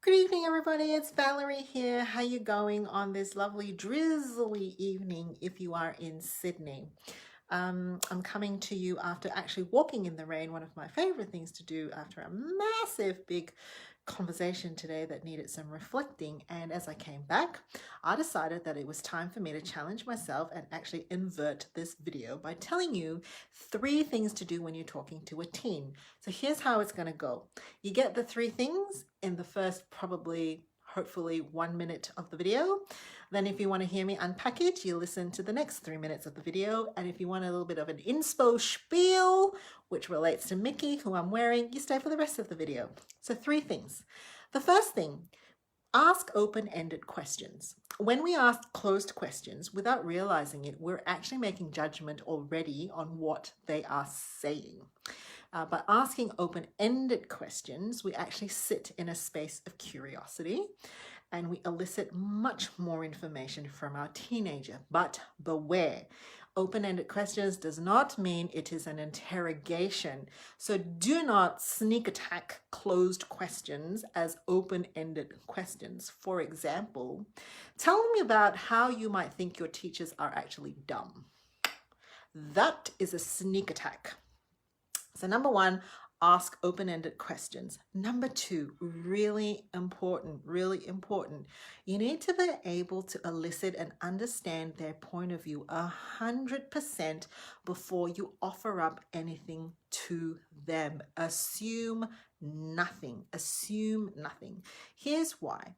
Good evening, everybody. It's Valerie here. How you going on this lovely drizzly evening if you are in Sydney? I'm coming to you after actually walking in the rain, one of my favorite things to do after a massive big conversation today that needed some reflecting. And as I came back, I decided that it was time for me to challenge myself and actually invert this video by telling you 3 things to do when you're talking to a teen. So here's how it's going to go. You get the 3 things in the first probably hopefully 1 minute of the video. Then if you want to hear me unpack it, you listen to the next 3 minutes of the video. And if you want a little bit of an inspo spiel, which relates to Mickey, who I'm wearing, you stay for the rest of the video. So 3 things. The first thing, ask open-ended questions. When we ask closed questions, without realizing it, we're actually making judgment already on what they are saying. By asking open-ended questions, we actually sit in a space of curiosity and we elicit much more information from our teenager. But beware, open-ended questions does not mean it is an interrogation. So do not sneak attack closed questions as open-ended questions. For example, tell me about how you might think your teachers are actually dumb. That is a sneak attack. So number 1, ask open-ended questions. Number 2, really important, you need to be able to elicit and understand their point of view 100% before you offer up anything to them. Assume nothing. Here's why.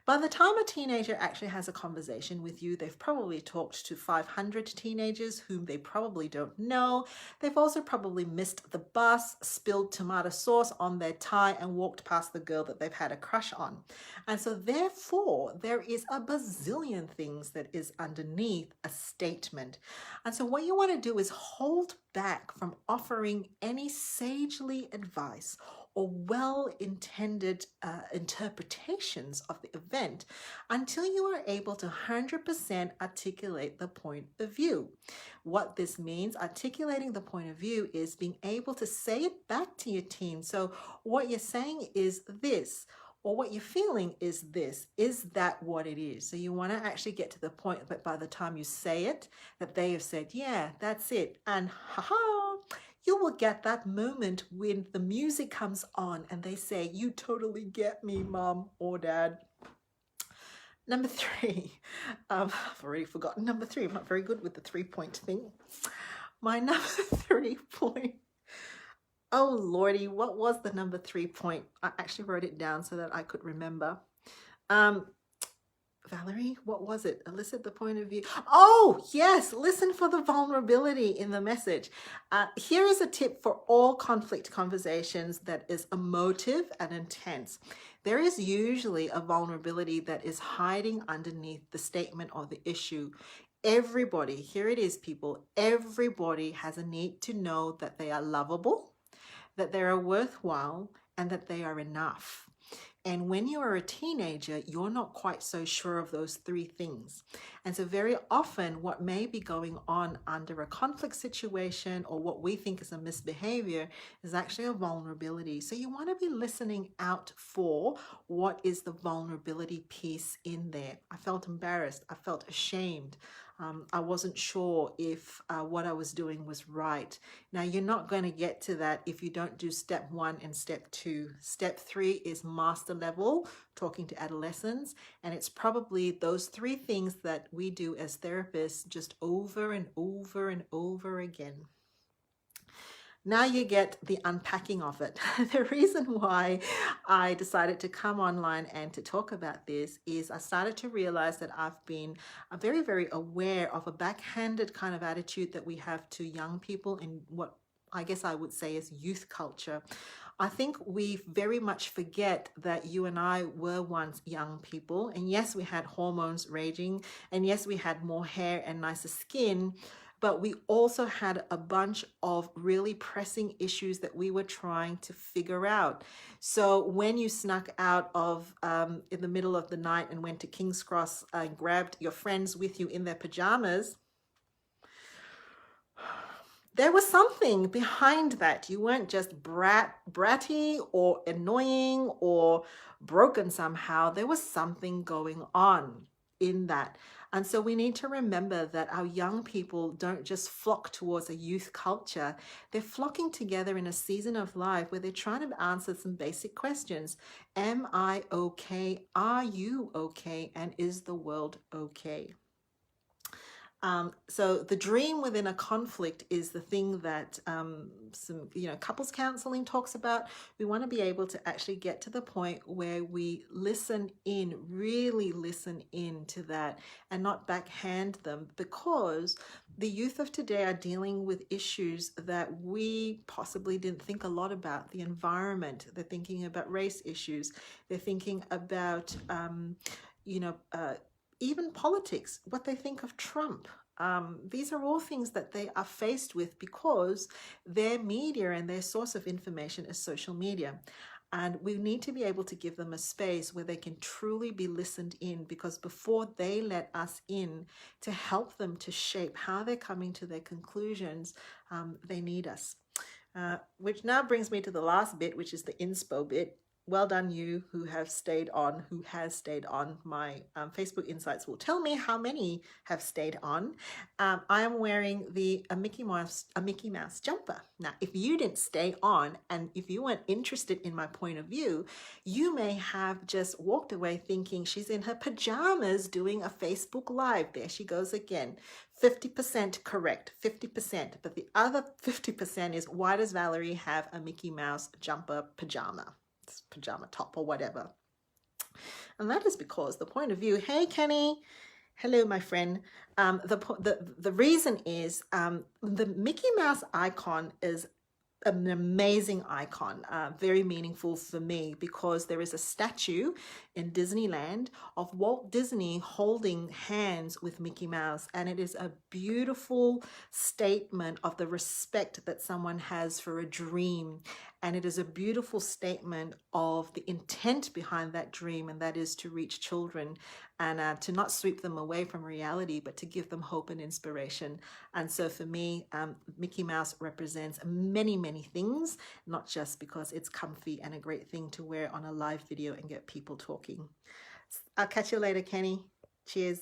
By the time a teenager actually has a conversation with you, they've probably talked to 500 teenagers whom they probably don't know. They've also probably missed the bus, spilled tomato sauce on their tie, and walked past the girl that they've had a crush on. And so therefore, there is a bazillion things that is underneath a statement. And so what you want to do is hold back from offering any sagely advice or well-intended interpretations of the event until you are able to 100% articulate the point of view. What this means, articulating the point of view, is being able to say it back to your teen. So what you're saying is this, or what you're feeling is this. Is that what it is? So you want to actually get to the point that by the time you say it, that they have said, yeah, that's it. And haha, you will get that moment when the music comes on and they say, you totally get me, mom or dad. Number 3, I've already forgotten number 3. I'm not very good with the 3-point thing. My number 3 point, oh lordy, what was the number 3 point? I actually wrote it down so that I could remember. Valerie, what was it? Elicit the point of view. Oh, yes, listen for the vulnerability in the message. Here is a tip for all conflict conversations that is emotive and intense. There is usually a vulnerability that is hiding underneath the statement or the issue. Everybody, here it is, people, everybody has a need to know that they are lovable, that they are worthwhile, and that they are enough. And when you are a teenager, you're not quite so sure of those 3 things. And so very often what may be going on under a conflict situation or what we think is a misbehavior is actually a vulnerability. So you want to be listening out for what is the vulnerability piece in there. I felt embarrassed. I felt ashamed. I wasn't sure if what I was doing was right. Now, you're not going to get to that if you don't do step 1 and step 2. Step 3 is master level, talking to adolescents. And it's probably those 3 things that we do as therapists just over and over and over again. Now you get the unpacking of it. The reason why I decided to come online and to talk about this is I started to realize that I've been very, very aware of a backhanded kind of attitude that we have to young people in what I guess I would say is youth culture. I think we very much forget that you and I were once young people. And yes, we had hormones raging. And yes, we had more hair and nicer skin. But we also had a bunch of really pressing issues that we were trying to figure out. So when you snuck out of in the middle of the night and went to King's Cross and grabbed your friends with you in their pajamas, there was something behind that. You weren't just bratty or annoying or broken somehow. There was something going on in that. And so we need to remember that our young people don't just flock towards a youth culture. They're flocking together in a season of life where they're trying to answer some basic questions. Am I okay? Are you okay? And is the world okay? So the dream within a conflict is the thing that some couples counseling talks about. We want to be able to actually get to the point where we listen in, really listen in to that, and not backhand them, because the youth of today are dealing with issues that we possibly didn't think a lot about. The environment, they're thinking about race issues, they're thinking about even politics, what they think of Trump. These are all things that they are faced with because their media and their source of information is social media. And we need to be able to give them a space where they can truly be listened in, because before they let us in to help them to shape how they're coming to their conclusions, they need us. Which now brings me to the last bit, which is the inspo bit. Well done, you who has stayed on. My Facebook Insights will tell me how many have stayed on. I am wearing a Mickey Mouse jumper. Now, if you didn't stay on and if you weren't interested in my point of view, you may have just walked away thinking she's in her pajamas doing a Facebook Live. There she goes again. 50% correct, 50%. But the other 50% is, why does Valerie have a Mickey Mouse jumper pajama top or whatever? And that is because the point of view, hey Kenny, hello my friend, the reason is the Mickey Mouse icon is an amazing icon, very meaningful for me, because there is a statue in Disneyland of Walt Disney holding hands with Mickey Mouse, and it is a beautiful statement of the respect that someone has for a dream, and it is a beautiful statement of the intent behind that dream, and that is to reach children and to not sweep them away from reality, but to give them hope and inspiration. And so for me, Mickey Mouse represents many, many things, not just because it's comfy and a great thing to wear on a live video and get people talking. I'll catch you later, Kenny. Cheers.